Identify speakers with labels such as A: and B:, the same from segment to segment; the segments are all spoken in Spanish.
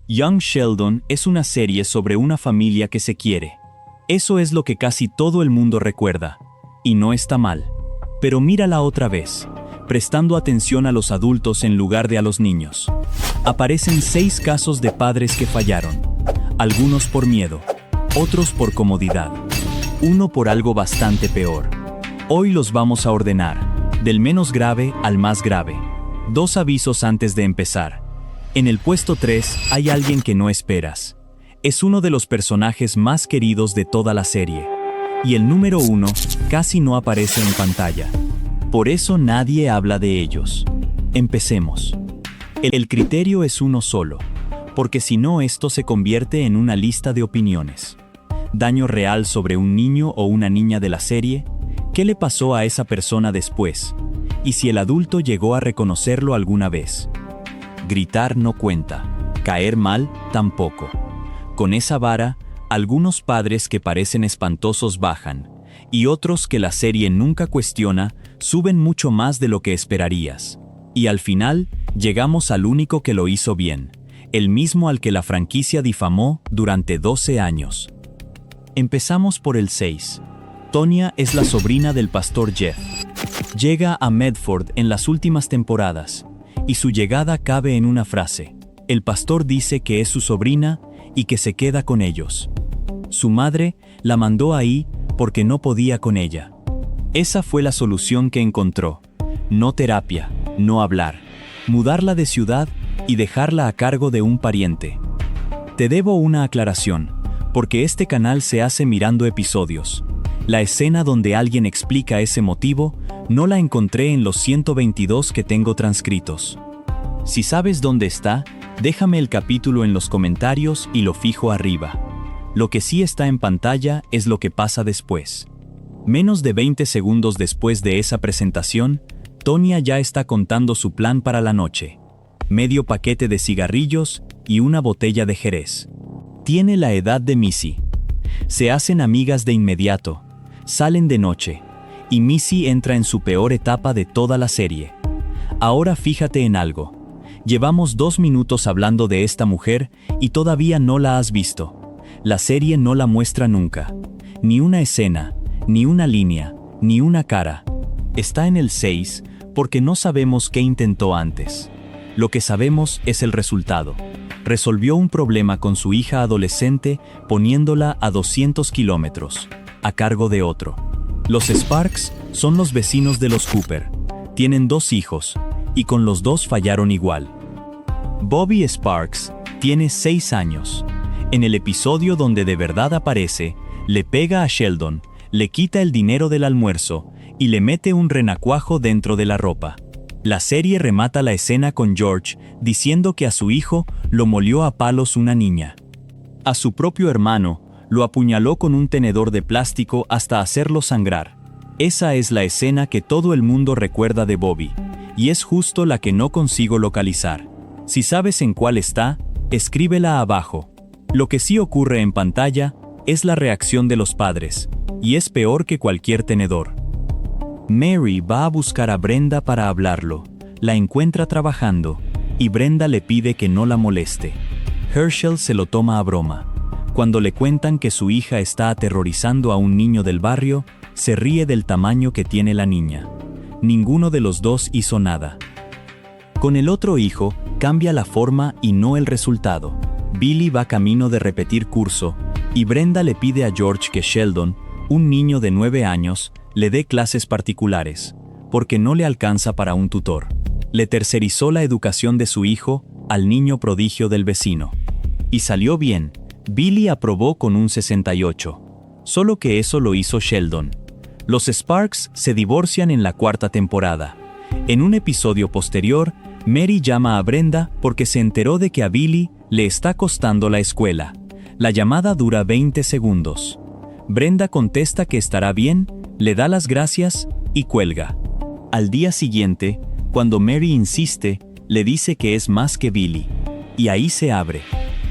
A: Young Sheldon es una serie sobre una familia que se quiere. Eso es lo que casi todo el mundo recuerda. Y no está mal. Pero mírala otra vez, prestando atención a los adultos en lugar de a los niños. Aparecen 6 casos de padres que fallaron. Algunos por miedo, otros por comodidad, uno por algo bastante peor. Hoy los vamos a ordenar, del menos grave al más grave. 2 avisos antes de empezar. En el puesto 3 hay alguien que no esperas. Es uno de los personajes más queridos de toda la serie. Y el número 1 casi no aparece en pantalla. Por eso nadie habla de ellos. Empecemos. El criterio es uno solo, porque si no esto se convierte en una lista de opiniones. ¿Daño real sobre un niño o una niña de la serie? ¿Qué le pasó a esa persona después? ¿Y si el adulto llegó a reconocerlo alguna vez? Gritar no cuenta, caer mal tampoco. Con esa vara, algunos padres que parecen espantosos bajan, y otros que la serie nunca cuestiona, suben mucho más de lo que esperarías. Y al final, llegamos al único que lo hizo bien, el mismo al que la franquicia difamó durante 12 años. Empezamos por el 6. Tonya es la sobrina del pastor Jeff. Llega a Medford en las últimas temporadas, y su llegada cabe en una frase. El pastor dice que es su sobrina y que se queda con ellos. Su madre la mandó ahí porque no podía con ella. Esa fue la solución que encontró. No terapia, no hablar. Mudarla de ciudad y dejarla a cargo de un pariente. Te debo una aclaración, porque este canal se hace mirando episodios. La escena donde alguien explica ese motivo, no la encontré en los 122 que tengo transcritos. Si sabes dónde está, déjame el capítulo en los comentarios y lo fijo arriba. Lo que sí está en pantalla es lo que pasa después. Menos de 20 segundos después de esa presentación, Tonya ya está contando su plan para la noche. Medio paquete de cigarrillos y una botella de Jerez. Tiene la edad de Missy. Se hacen amigas de inmediato. Salen de noche, y Missy entra en su peor etapa de toda la serie. Ahora fíjate en algo. Llevamos 2 minutos hablando de esta mujer y todavía no la has visto. La serie no la muestra nunca. Ni una escena, ni una línea, ni una cara. Está en el 6 porque no sabemos qué intentó antes. Lo que sabemos es el resultado. Resolvió un problema con su hija adolescente poniéndola a 200 kilómetros. A cargo de otro. Los Sparks son los vecinos de los Cooper. Tienen 2 hijos, y con los 2 fallaron igual. Bobby Sparks tiene 6 años. En el episodio donde de verdad aparece, le pega a Sheldon, le quita el dinero del almuerzo, y le mete un renacuajo dentro de la ropa. La serie remata la escena con George diciendo que a su hijo lo molió a palos una niña. A su propio hermano, lo apuñaló con un tenedor de plástico hasta hacerlo sangrar. Esa es la escena que todo el mundo recuerda de Bobby, y es justo la que no consigo localizar. Si sabes en cuál está, escríbela abajo. Lo que sí ocurre en pantalla es la reacción de los padres, y es peor que cualquier tenedor. Mary va a buscar a Brenda para hablarlo, la encuentra trabajando, y Brenda le pide que no la moleste. Herschel se lo toma a broma. Cuando le cuentan que su hija está aterrorizando a un niño del barrio, se ríe del tamaño que tiene la niña. Ninguno de los 2 hizo nada. Con el otro hijo, cambia la forma y no el resultado. Billy va camino de repetir curso, y Brenda le pide a George que Sheldon, un niño de 9 años, le dé clases particulares, porque no le alcanza para un tutor. Le tercerizó la educación de su hijo al niño prodigio del vecino. Y salió bien. Billy aprobó con un 68. Solo que eso lo hizo Sheldon. Los Sparks se divorcian en la 4ª temporada. En un episodio posterior, Mary llama a Brenda porque se enteró de que a Billy le está costando la escuela. La llamada dura 20 segundos. Brenda contesta que estará bien, le da las gracias y cuelga. Al día siguiente, cuando Mary insiste, le dice que es más que Billy. Y ahí se abre.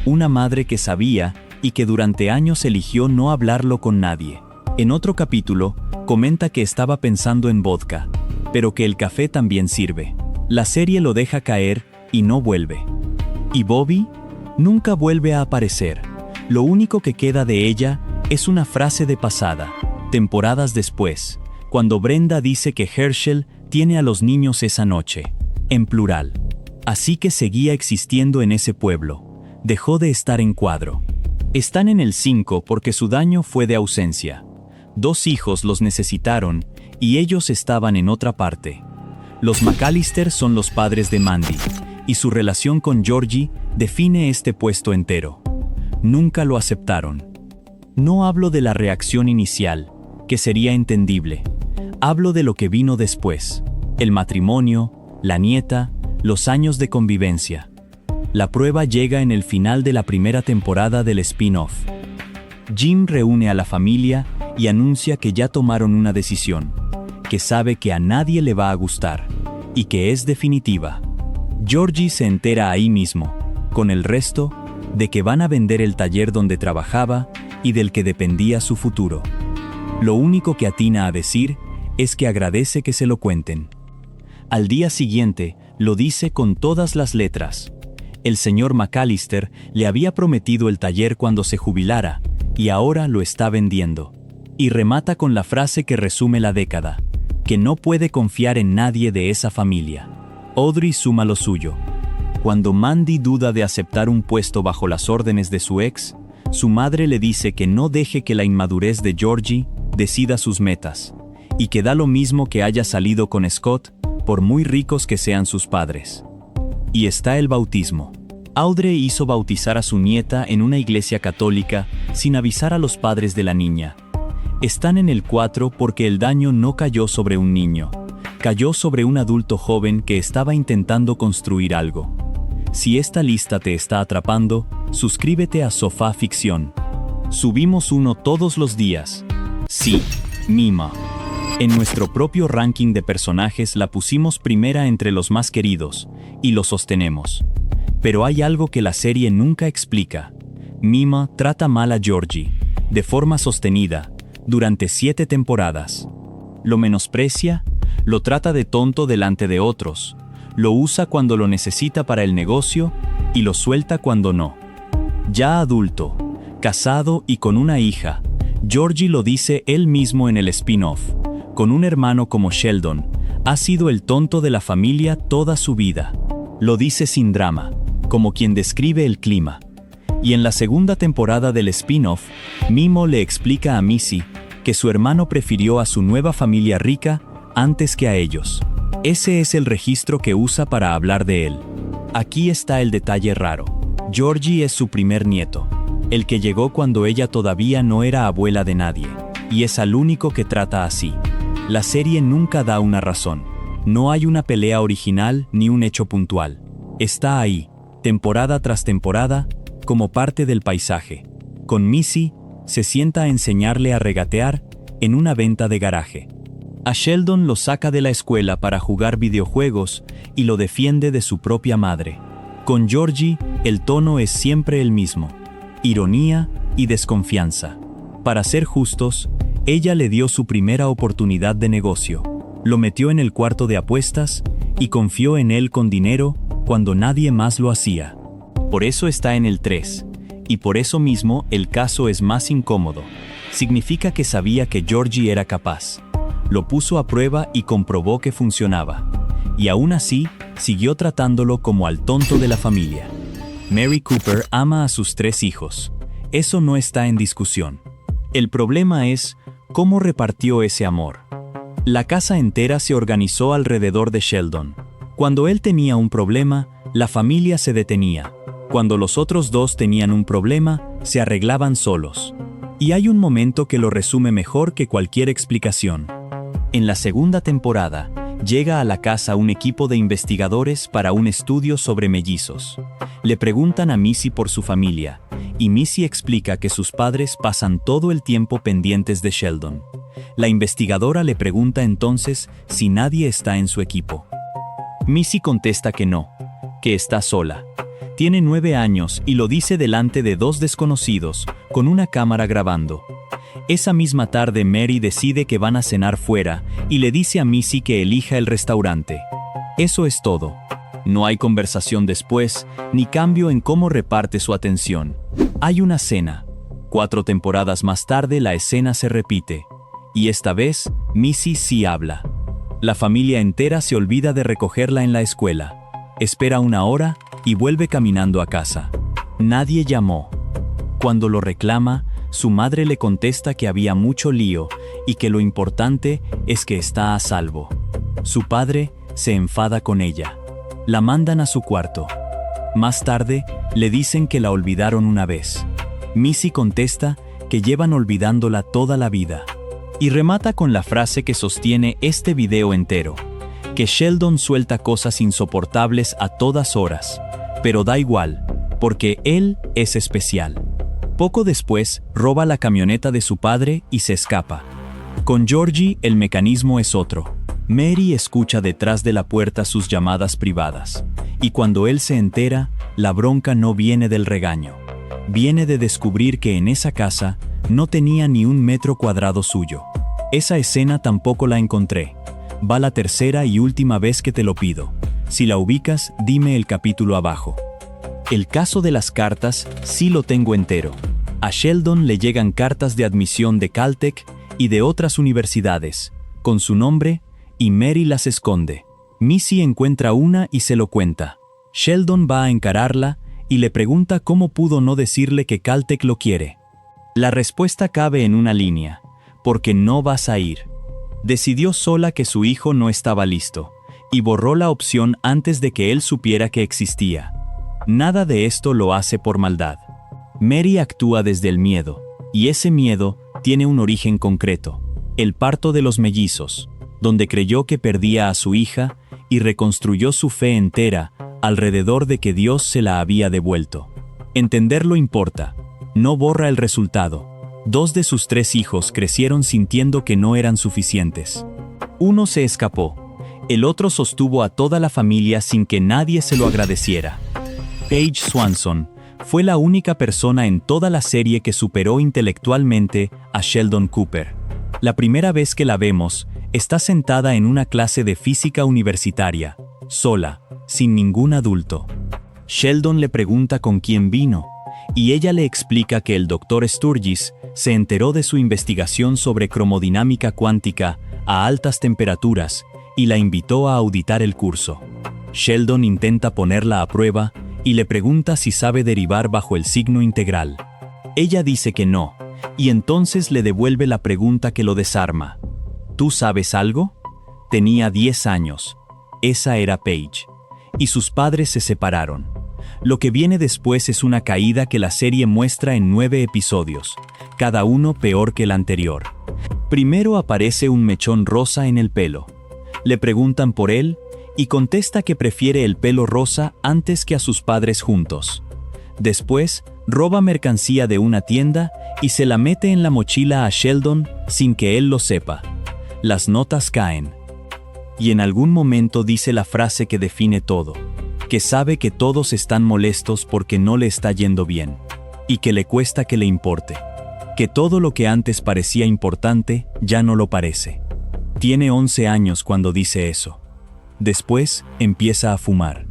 A: Una madre que sabía y que durante años eligió no hablarlo con nadie. En otro capítulo, comenta que estaba pensando en vodka, pero que el café también sirve. La serie lo deja caer y no vuelve. ¿Y Bobby? Nunca vuelve a aparecer. Lo único que queda de ella es una frase de pasada, temporadas después, cuando Brenda dice que Herschel tiene a los niños esa noche, en plural. Así que seguía existiendo en ese pueblo. Dejó de estar en cuadro. Están en el 5 porque su daño fue de ausencia. 2 hijos los necesitaron y ellos estaban en otra parte. Los McAllister son los padres de Mandy, y su relación con Georgie define este puesto entero. Nunca lo aceptaron. No hablo de la reacción inicial, que sería entendible. Hablo de lo que vino después. El matrimonio, la nieta, los años de convivencia. La prueba llega en el final de la primera temporada del spin-off. Jim reúne a la familia y anuncia que ya tomaron una decisión, que sabe que a nadie le va a gustar, y que es definitiva. Georgie se entera ahí mismo, con el resto, de que van a vender el taller donde trabajaba y del que dependía su futuro. Lo único que atina a decir es que agradece que se lo cuenten. Al día siguiente, lo dice con todas las letras. El señor McAllister le había prometido el taller cuando se jubilara, y ahora lo está vendiendo. Y remata con la frase que resume la década, que no puede confiar en nadie de esa familia. Audrey suma lo suyo. Cuando Mandy duda de aceptar un puesto bajo las órdenes de su ex, su madre le dice que no deje que la inmadurez de Georgie decida sus metas, y que da lo mismo que haya salido con Scott, por muy ricos que sean sus padres. Y está el bautismo. Audrey hizo bautizar a su nieta en una iglesia católica sin avisar a los padres de la niña. Están en el 4 porque el daño no cayó sobre un niño, cayó sobre un adulto joven que estaba intentando construir algo. Si esta lista te está atrapando, suscríbete a Sofá Ficción. Subimos uno todos los días. Sí, Mima. En nuestro propio ranking de personajes la pusimos primera entre los más queridos, y lo sostenemos. Pero hay algo que la serie nunca explica. Mima trata mal a Georgie, de forma sostenida, durante 7 temporadas. Lo menosprecia, lo trata de tonto delante de otros, lo usa cuando lo necesita para el negocio y lo suelta cuando no. Ya adulto, casado y con una hija, Georgie lo dice él mismo en el spin-off. Con un hermano como Sheldon, ha sido el tonto de la familia toda su vida. Lo dice sin drama, como quien describe el clima. Y en la segunda temporada del spin-off, Mimo le explica a Missy que su hermano prefirió a su nueva familia rica antes que a ellos. Ese es el registro que usa para hablar de él. Aquí está el detalle raro. Georgie es su primer nieto, el que llegó cuando ella todavía no era abuela de nadie, y es al único que trata así. La serie nunca da una razón. No hay una pelea original ni un hecho puntual. Está ahí, temporada tras temporada, como parte del paisaje. Con Missy, se sienta a enseñarle a regatear en una venta de garaje. A Sheldon lo saca de la escuela para jugar videojuegos y lo defiende de su propia madre. Con Georgie, el tono es siempre el mismo: ironía y desconfianza. Para ser justos, ella le dio su primera oportunidad de negocio. Lo metió en el cuarto de apuestas y confió en él con dinero cuando nadie más lo hacía. Por eso está en el 3, y por eso mismo el caso es más incómodo. Significa que sabía que Georgie era capaz. Lo puso a prueba y comprobó que funcionaba. Y aún así, siguió tratándolo como al tonto de la familia. Mary Cooper ama a sus 3 hijos. Eso no está en discusión. El problema es cómo repartió ese amor. La casa entera se organizó alrededor de Sheldon. Cuando él tenía un problema, la familia se detenía. Cuando los otros 2 tenían un problema, se arreglaban solos. Y hay un momento que lo resume mejor que cualquier explicación. En la segunda temporada, llega a la casa un equipo de investigadores para un estudio sobre mellizos. Le preguntan a Missy por su familia, y Missy explica que sus padres pasan todo el tiempo pendientes de Sheldon. La investigadora le pregunta entonces si nadie está en su equipo. Missy contesta que no, que está sola. Tiene 9 años y lo dice delante de 2 desconocidos, con una cámara grabando. Esa misma tarde Mary decide que van a cenar fuera y le dice a Missy que elija el restaurante. Eso es todo. No hay conversación después, ni cambio en cómo reparte su atención. Hay una cena. 4 temporadas más tarde la escena se repite. Y esta vez, Missy sí habla. La familia entera se olvida de recogerla en la escuela. Espera una hora y vuelve caminando a casa. Nadie llamó. Cuando lo reclama, su madre le contesta que había mucho lío y que lo importante es que está a salvo. Su padre se enfada con ella. La mandan a su cuarto. Más tarde, le dicen que la olvidaron una vez. Missy contesta que llevan olvidándola toda la vida. Y remata con la frase que sostiene este video entero, que Sheldon suelta cosas insoportables a todas horas, pero da igual, porque él es especial. Poco después, roba la camioneta de su padre y se escapa. Con Georgie, el mecanismo es otro. Mary escucha detrás de la puerta sus llamadas privadas, y cuando él se entera, la bronca no viene del regaño. Viene de descubrir que en esa casa no tenía ni un metro cuadrado suyo. Esa escena tampoco la encontré. Va la tercera y última vez que te lo pido. Si la ubicas, dime el capítulo abajo. El caso de las cartas sí lo tengo entero. A Sheldon le llegan cartas de admisión de Caltech y de otras universidades, con su nombre, y Mary las esconde. Missy encuentra una y se lo cuenta. Sheldon va a encararla y le pregunta cómo pudo no decirle que Caltech lo quiere. La respuesta cabe en una línea: porque no vas a ir. Decidió sola que su hijo no estaba listo, y borró la opción antes de que él supiera que existía. Nada de esto lo hace por maldad. Mary actúa desde el miedo, y ese miedo tiene un origen concreto: el parto de los mellizos, donde creyó que perdía a su hija y reconstruyó su fe entera alrededor de que Dios se la había devuelto. Entenderlo importa, no borra el resultado. 2 de sus 3 hijos crecieron sintiendo que no eran suficientes. Uno se escapó, el otro sostuvo a toda la familia sin que nadie se lo agradeciera. Paige Swanson fue la única persona en toda la serie que superó intelectualmente a Sheldon Cooper. La primera vez que la vemos, está sentada en una clase de física universitaria, sola, sin ningún adulto. Sheldon le pregunta con quién vino, y ella le explica que el Dr. Sturgis se enteró de su investigación sobre cromodinámica cuántica a altas temperaturas y la invitó a auditar el curso. Sheldon intenta ponerla a prueba y le pregunta si sabe derivar bajo el signo integral. Ella dice que no, y entonces le devuelve la pregunta que lo desarma. ¿Tú sabes algo? Tenía 10 años. Esa era Paige. Y sus padres se separaron. Lo que viene después es una caída que la serie muestra en 9 episodios, cada uno peor que el anterior. Primero aparece un mechón rosa en el pelo. Le preguntan por él, y contesta que prefiere el pelo rosa antes que a sus padres juntos. Después, roba mercancía de una tienda y se la mete en la mochila a Sheldon sin que él lo sepa. Las notas caen. Y en algún momento dice la frase que define todo, que sabe que todos están molestos porque no le está yendo bien, y que le cuesta que le importe, que todo lo que antes parecía importante ya no lo parece. Tiene 11 años cuando dice eso. Después, empieza a fumar.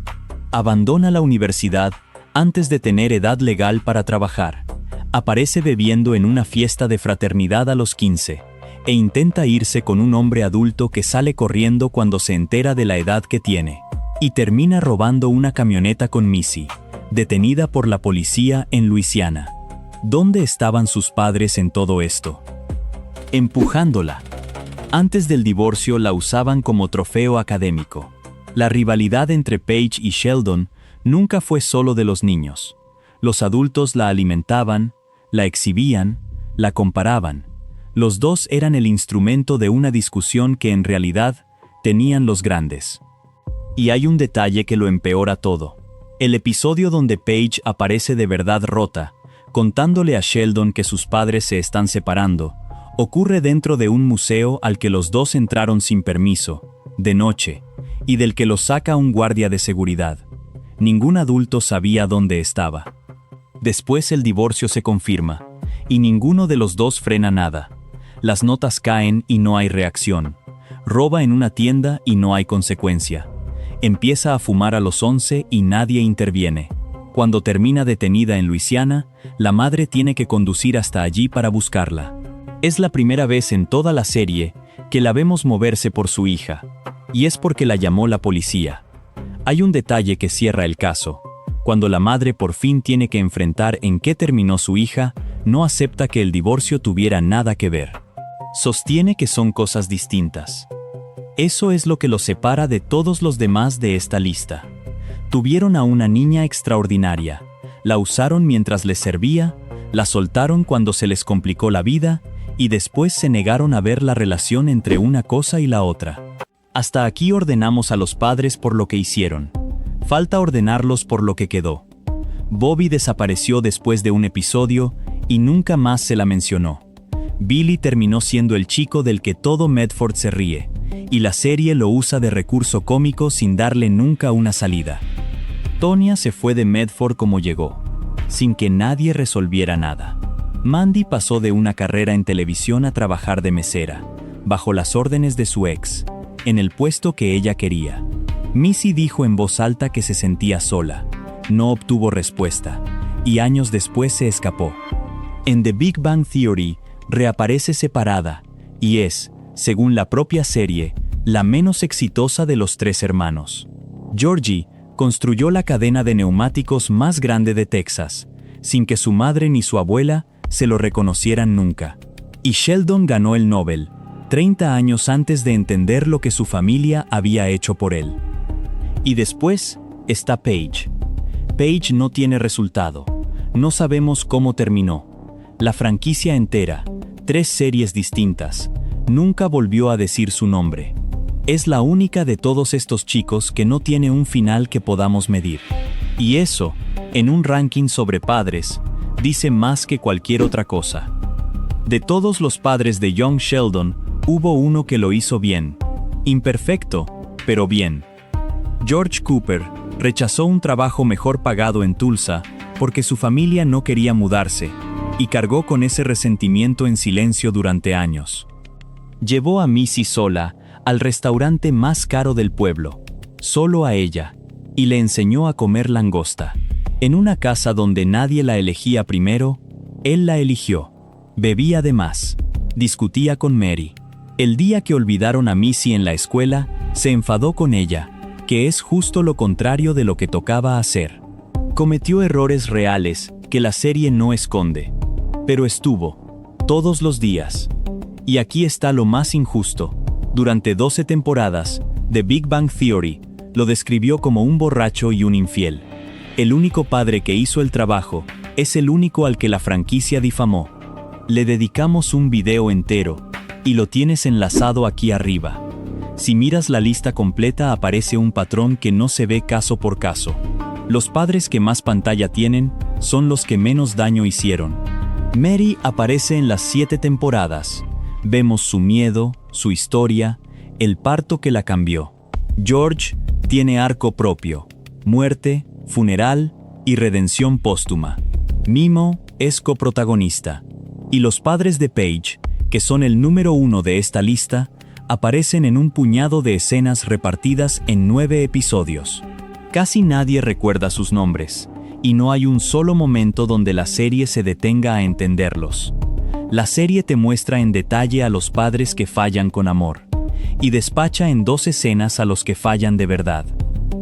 A: Abandona la universidad antes de tener edad legal para trabajar. Aparece bebiendo en una fiesta de fraternidad a los 15, e intenta irse con un hombre adulto que sale corriendo cuando se entera de la edad que tiene. Y termina robando una camioneta con Missy, detenida por la policía en Luisiana. ¿Dónde estaban sus padres en todo esto? Empujándola. Antes del divorcio la usaban como trofeo académico. La rivalidad entre Paige y Sheldon nunca fue solo de los niños. Los adultos la alimentaban, la exhibían, la comparaban. Los dos eran el instrumento de una discusión que en realidad tenían los grandes. Y hay un detalle que lo empeora todo. El episodio donde Paige aparece de verdad rota, contándole a Sheldon que sus padres se están separando, ocurre dentro de un museo al que los dos entraron sin permiso, de noche, y del que los saca un guardia de seguridad. Ningún adulto sabía dónde estaba. Después el divorcio se confirma, y ninguno de los dos frena nada. Las notas caen y no hay reacción. Roba en una tienda y no hay consecuencia. Empieza a fumar a los 11 y nadie interviene. Cuando termina detenida en Luisiana, la madre tiene que conducir hasta allí para buscarla. Es la primera vez en toda la serie que la vemos moverse por su hija, y es porque la llamó la policía. Hay un detalle que cierra el caso. Cuando la madre por fin tiene que enfrentar en qué terminó su hija, no acepta que el divorcio tuviera nada que ver. Sostiene que son cosas distintas. Eso es lo que los separa de todos los demás de esta lista. Tuvieron a una niña extraordinaria, la usaron mientras les servía, la soltaron cuando se les complicó la vida, y después se negaron a ver la relación entre una cosa y la otra. Hasta aquí ordenamos a los padres por lo que hicieron. Falta ordenarlos por lo que quedó. Bobby desapareció después de un episodio y nunca más se la mencionó. Billy terminó siendo el chico del que todo Medford se ríe, y la serie lo usa de recurso cómico sin darle nunca una salida. Tonya se fue de Medford como llegó, sin que nadie resolviera nada. Mandy pasó de una carrera en televisión a trabajar de mesera, bajo las órdenes de su ex, en el puesto que ella quería. Missy dijo en voz alta que se sentía sola, no obtuvo respuesta, y años después se escapó. En The Big Bang Theory, reaparece separada, y es, según la propia serie, la menos exitosa de los tres hermanos. Georgie construyó la cadena de neumáticos más grande de Texas, sin que su madre ni su abuela se lo reconocieran nunca. Y Sheldon ganó el Nobel, 30 años antes de entender lo que su familia había hecho por él. Y después está Paige. Paige no tiene resultado. No sabemos cómo terminó. La franquicia entera, 3 series distintas, nunca volvió a decir su nombre. Es la única de todos estos chicos que no tiene un final que podamos medir. Y eso, en un ranking sobre padres, dice más que cualquier otra cosa. De todos los padres de Young Sheldon, hubo uno que lo hizo bien. Imperfecto, pero bien. George Cooper rechazó un trabajo mejor pagado en Tulsa porque su familia no quería mudarse, y cargó con ese resentimiento en silencio durante años. Llevó a Missy sola al restaurante más caro del pueblo, solo a ella, y le enseñó a comer langosta. En una casa donde nadie la elegía primero, él la eligió. Bebía de más. Discutía con Mary. El día que olvidaron a Missy en la escuela, se enfadó con ella, que es justo lo contrario de lo que tocaba hacer. Cometió errores reales que la serie no esconde. Pero estuvo, todos los días. Y aquí está lo más injusto. Durante 12 temporadas, The Big Bang Theory lo describió como un borracho y un infiel. El único padre que hizo el trabajo es el único al que la franquicia difamó. Le dedicamos un video entero, y lo tienes enlazado aquí arriba. Si miras la lista completa aparece un patrón que no se ve caso por caso. Los padres que más pantalla tienen son los que menos daño hicieron. Mary aparece en las 7 temporadas. Vemos su miedo, su historia, el parto que la cambió. George tiene arco propio, muerte, funeral y redención póstuma. Mimo es coprotagonista. Y los padres de Paige, que son el número 1 de esta lista, aparecen en un puñado de escenas repartidas en 9 episodios. Casi nadie recuerda sus nombres, y no hay un solo momento donde la serie se detenga a entenderlos. La serie te muestra en detalle a los padres que fallan con amor, y despacha en 2 escenas a los que fallan de verdad.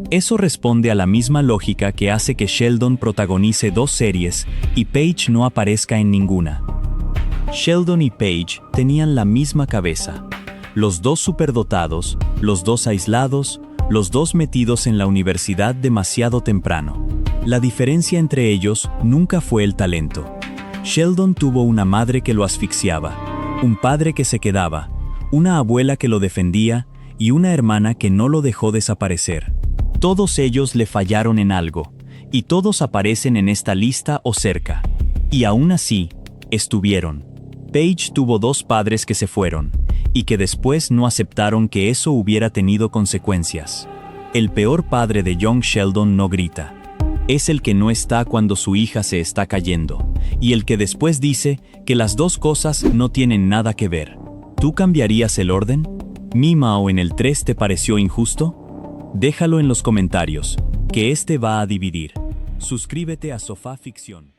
A: Eso responde a la misma lógica que hace que Sheldon protagonice 2 series y Paige no aparezca en ninguna. Sheldon y Paige tenían la misma cabeza. Los 2 superdotados, los 2 aislados, los 2 metidos en la universidad demasiado temprano. La diferencia entre ellos nunca fue el talento. Sheldon tuvo una madre que lo asfixiaba, un padre que se quedaba, una abuela que lo defendía y una hermana que no lo dejó desaparecer. Todos ellos le fallaron en algo, y todos aparecen en esta lista o cerca. Y aún así, estuvieron. Paige tuvo 2 padres que se fueron, y que después no aceptaron que eso hubiera tenido consecuencias. El peor padre de Young Sheldon no grita. Es el que no está cuando su hija se está cayendo, y el que después dice que las 2 cosas no tienen nada que ver. ¿Tú cambiarías el orden? ¿Mimao en el 3 te pareció injusto? Déjalo en los comentarios, que este va a dividir. Suscríbete a Sofá Ficción.